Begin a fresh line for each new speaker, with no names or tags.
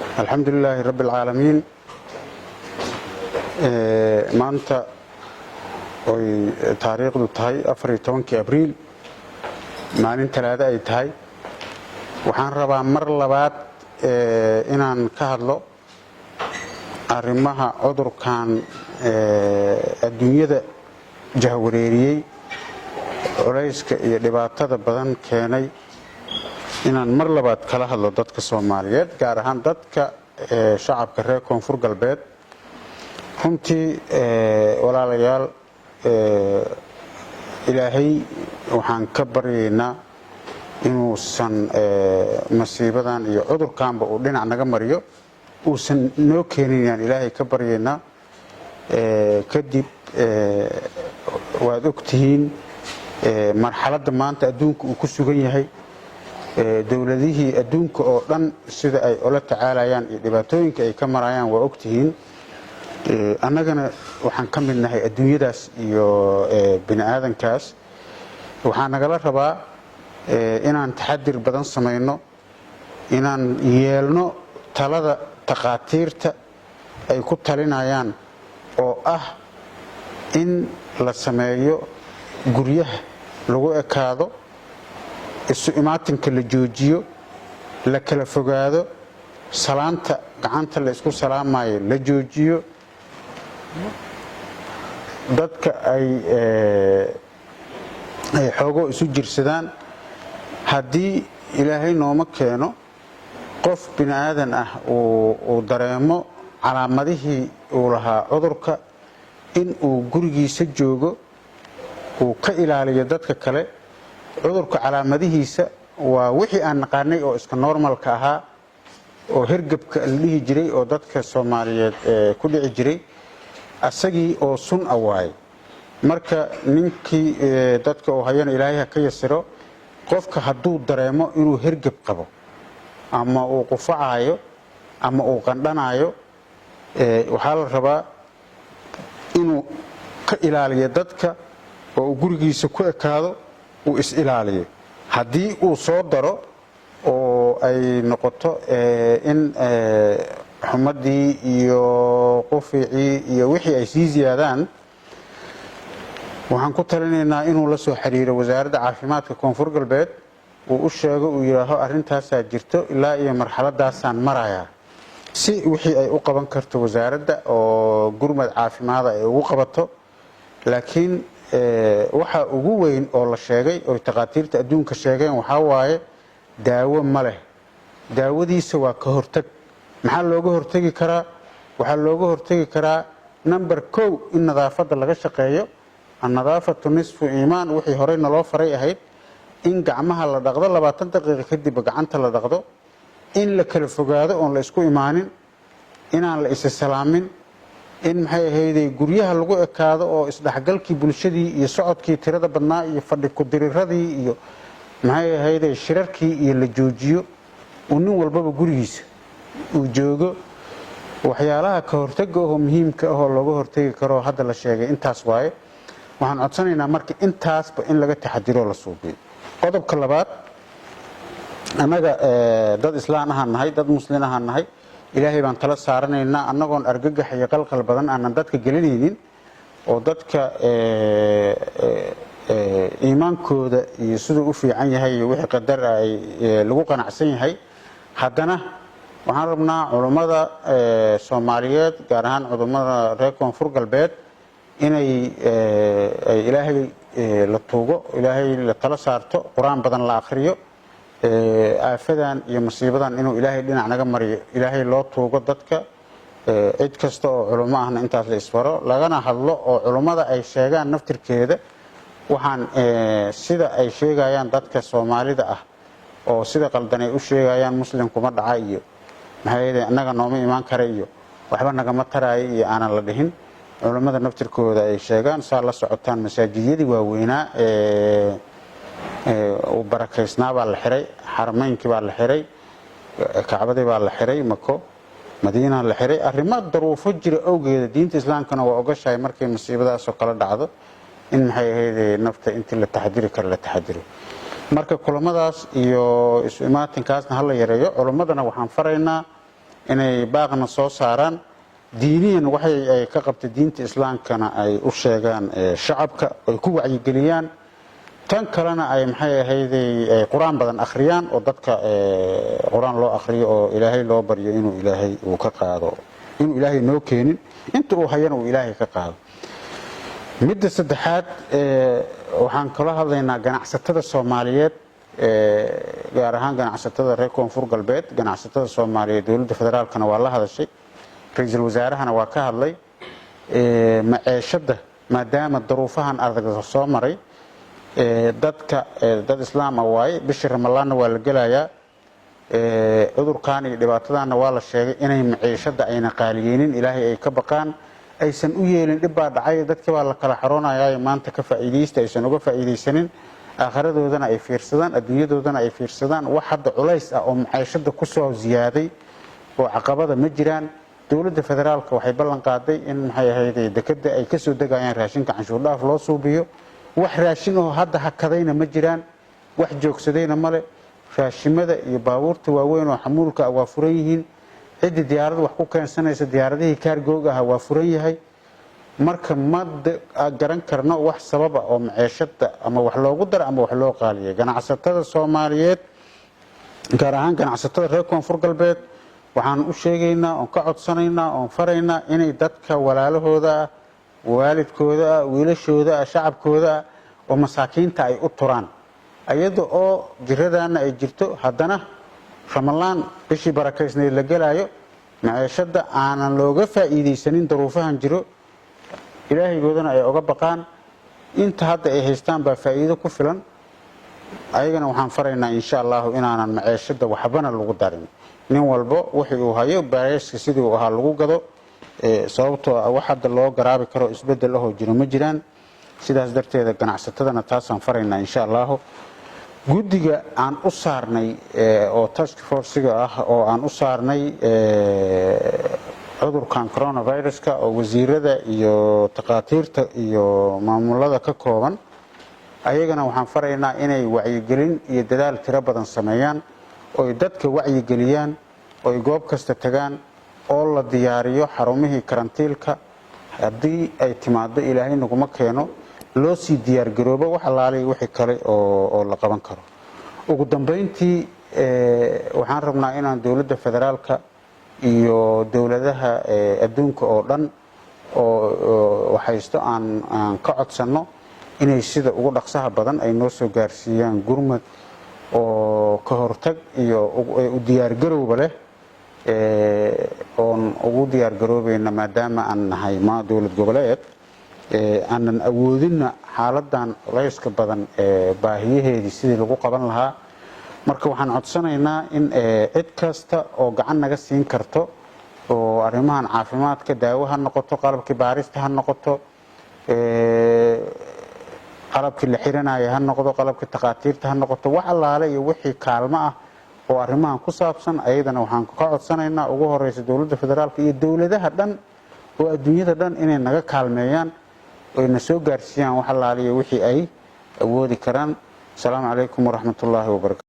الحمد لله رب العالمين. maanta oy taariikhdu tahay 14 abriil maalin talaado ay tahay waxaan rabaa mar labaad inaan ka hadlo arrimaha cudurkan adduunyada jahwareeriyay culayska iyo dhibaatada badan keenay inaan mar labaad kala hadlo dadka Soomaaliyeed gaar ahaan dadka shacabka reer Koonfur Galbeed. runtii walaalayaal ilaahay waxaan ka baryaynaa inuusan masiibadan iyo cudurkanba uu dhinac naga mariyo uusan noo keenin ilaahay ka baryaynaa. kadib waad ogtihiin marxaladda maanta adduunka uu ku sugan yahay dawladihii adduunka oo dhan sida ay ula tacaalayaan iyo dhibaatooyinka ay ka marayaan waa ogtihiin. annagana waxaan ka mid nahay adduunyadaas iyo bini aadankaas. waxaan nagala rabaa inaan taxadir badan samayno, inaan yeelno talada takhaatiirta ay ku talinayaan oo ah in la sameeyo guryaha lagu ekaado, isu imaatinka la joojiyo, la kala fogaado, salaanta gacanta la isku salaamayo la joojiyo, dadka ay xoogo isu jirsadaan. haddii ilaahay nooma keeno qof bini aadan ah uu dareemo calaamadihii uu lahaa cudurka in uu gurigiisa joogo, uu ka ilaaliyo dadka kale. cudurka calaamadihiisa waa wixii aan naqaanay oo iska normalka ahaa oo hergebka la dhihi jiray oo dadka Soomaaliyeed ku dhici jiray, asagii oo sun awaay. marka ninkii dadka oo hayana ilaahay ka yasiro, qofka hadduu dareemo inuu hergeb qabo ama uu qufacayo ama uu qandhanayo, waxaa la rabaa inuu ka ilaaliyo dadka oo gurigiisa ku ekaado, uu is ilaaliyo. haddii uu soo daro oo ay noqoto in xumadii iyo quficii iyo wixii ay sii ziyaadaan, waxaan ku talinaynaa inuu la soo xiriiro wasaaradda caafimaadka Koonfur Galbeed, uu u sheego, uu yiraaho arintaasaa jirto ilaa iyo marxaladaasaan marayaa, si wixii ay u qaban karto wasaaradda oo gurmad caafimaad ay ugu qabato. laakiin waxa ugu weyn oo la sheegay oo takhaatiirta adduunka sheegeen waxaa waaye daawo ma leh. daawadiisa waa ka hortag. maxaa looga hortagi karaa? waxaa looga hortagi karaa number 1 in nadaafadda laga shaqeeyo. annadaafatu nisfu iimaan, wixii horey naloo faray ahayd in gacmaha la dhaqdo 20 daqiiqo kadib gacanta la dhaqdo, in la kala fogaado oon la isku imaanin, inaan la isa salaamin, in maxay ahaydee guryaha lagu ekaado oo isdhexgalkii bulshadii iyo socodkii tirada badnaa iyo fadhi ku diriiradii iyo maxay ahaydee shirarkii iyo la joojiyo, uu nin walbaba gurigiisa uu joogo. waxyaalaha ka hortagga oo muhiimka ah oo looga hortagi karo hadda la sheegay intaas waaye. waxaan codsanaynaa marka intaasba in laga taxadiro la suubiyo. qodobka labaad, annaga dad islaan ahaan nahay, dad muslimiin ahaan nahay, ilaahay baan tala saaranaynaa annagoon argagax iyo qalqal badan aanan dadka gelinaynin, oo dadka iimaankooda iyo siduu u fiican yahay iyo wixii qadar ay lagu qanacsan yahay. haddana waxaan rabnaa culummada Soomaaliyeed gaar ahaan culummada reer Koonfur Galbeed inay ilaahay la tuugo, ilaahay la tala saarto, quraan badan la akhriyo, aafadan iyo masiibadan inuu ilaahay dhinac naga mariyo, ilaahay loo tuugo dadka. cid kasta oo culummo ahna intaas la isfaro, lagana hadlo oo culummada ay sheegaan naftirkeeda waxaan sida ay sheegayaan dadka Soomaalida ah oo sida qaldan ay u sheegayaan muslim kuma dhaca iyo maxay annaga nooma imaan kara iyo waxba nagama taraayo iyo aanan la dhihin. culummada naftirkooda ay sheegaan saa la socotaan masaajidiyadii waaweynaa oo barakaysnaa baa la xiray, xaramaynkii baa la xiray, kacbadii baa la xiray, mako madiina la xiray. arrimo daruufo jira awgeeda diinta islaamkana waa ogashahay markay masiibadaas oo kala dhacdo in maxay ahayd nafta intii la taxadiri karo la taxadiro. marka kulamadaas iyo isu imaatinkaasna hala yareeyo. culimmadana waxaan faraynaa inay baaqna soo saaraan diiniyan waxay ay ka qabtay diinta islaamkana ay u sheegaan shacabka ay ku wacyigeliyaan tan kalena ay maxay ahayday quraan badan akhriyaan oo dadka quraan loo akhriyo oo ilaahay loo baryo inuu ilaahay uu ka qaado inuu ilaahay noo keenin inta uu hayana uu ilaahay ka qaado midda saddexaad waxaan kala hadlaynaa ganacsatada Soomaaliyeed gaar ahaan ganacsatada reer Koonfur Galbeed ganacsatada Soomaaliyeed dawladda federaalkana waa la hadashay ra'iisul wasaarahana waa ka hadlay maciishada maadaama duruufahan adag soo maray dadka dad islaam ah waay bishii Ramadaan waa la galayaa cudurkan iyo dhibaatadana waa la sheegay inay maciishada ayna qaaliyeenin ilaahay ay ka baqaan aysan u yeelin dhib baa dhacay dadka waa la kala xaroonayaa maanta ka faa'iideysta aysan uga faa'iideysanin akhiradoodana ay fiirsadaan adduunyadoodana ay fiirsadaan wax hadda culays ah oo maciishada ku soo ziyaaday oo caqabada ma jiraan dawladda federaalka waxay ballan qaaday in maxay ahayd dekada ay ka soo degayaan raashinka canshuur dhaaf loo suubiyo wax raashin oo hadda hakadayna ma jiraan wax joogsadayna male raashimada iyo baabuurta waaweyn oo xamuulka waa furan yihiin cid diyaarad wax ku keensanaysa diyaaradihii kaargooga ah waa furan yahay marka ma garan karno wax sabab ah oo maciishada ama wax loogu dar ama wax loo qaaliyay ganacsatada Soomaaliyeed gaar ahaan ganacsatada reer Koonfur Galbeed waxaan u sheegaynaa oo ka codsanaynaa oo faraynaa inay dadka walaalahooda waalidkooda wiilashooda shacabkooda oo masaakiinta ay u turaan ayada oo jiradana ay jirto haddana Ramadaan bishii barakaysnay la galayo maciishada aanan looga faa'iideysanin duruufahan jiro ilaahigoodana ay uga baqaan inta hadda ay haystaan baa faa'iido ku filan ayagana waxaan faraynaa insha Allah inaanan maciishada waxbana lagu darin nin walbo wixii uu hayo baayska sidii uu ahaa lagu gado sababtoo ah wax hadda loo garaabi karo isbedel ah oo jiro ma jiraan sidaas darteeda ganacsatadana taasaan faraynaa insha Allah guddiga aan u saarnay oo task force-ga ah oo aan u saarnay cudurkan coronavirus-ka oo wasiirada iyo taqaatiirta iyo maamulada ka kooban ayagana waxaan faraynaa inay wacyigelin iyo dadaal tiro badan sameeyaan oo dadka wacyigeliyaan oo goob kasta tagaan oo la diyaariyo xarumihii karantiilka haddii ay timaado ilaahay naguma keeno loo sii diyaar garoobo wax alaali wixii kale oo la qaban karo ugu dambeyntii waxaan rabnaa inaan dawladda federaalka iyo dawladaha adduunka oo dhan oo waxaysto aan ka codsano inay sida ugu dhaqsaha badan ay noo soo gaarsiiyaan gurmad oo ka hortag iyo u diyaar garowba leh oon ugu diyaar garoobayna maadaama aan nahay dawlad goboleed aanan awoodina xaaladan culayska badan baahiyaheedii sidii lagu qaban lahaa marka waxaan codsanaynaa in cid kasta oo gacan naga siin karto oo arrimahan caafimaadka daawo ha noqoto qalabkii baarista ha noqoto qalabkii la xiranaya ha noqdo qalabkii taqaatiirta ha noqoto wax allaale iyo wixii kaalmo ah oo arrimahan ku saabsan ayadana waxaan ka codsanaynaa ugu horeysa dawladda federaalka iyo dawladaha dhan oo adduunyada dhan inay naga kaalmeeyaan oo na soo gaarsiiyaan wax allaale iyo wixii ay awoodi karaan. Assalaamu calaykum waraxmatullaahi wabarakaatuh.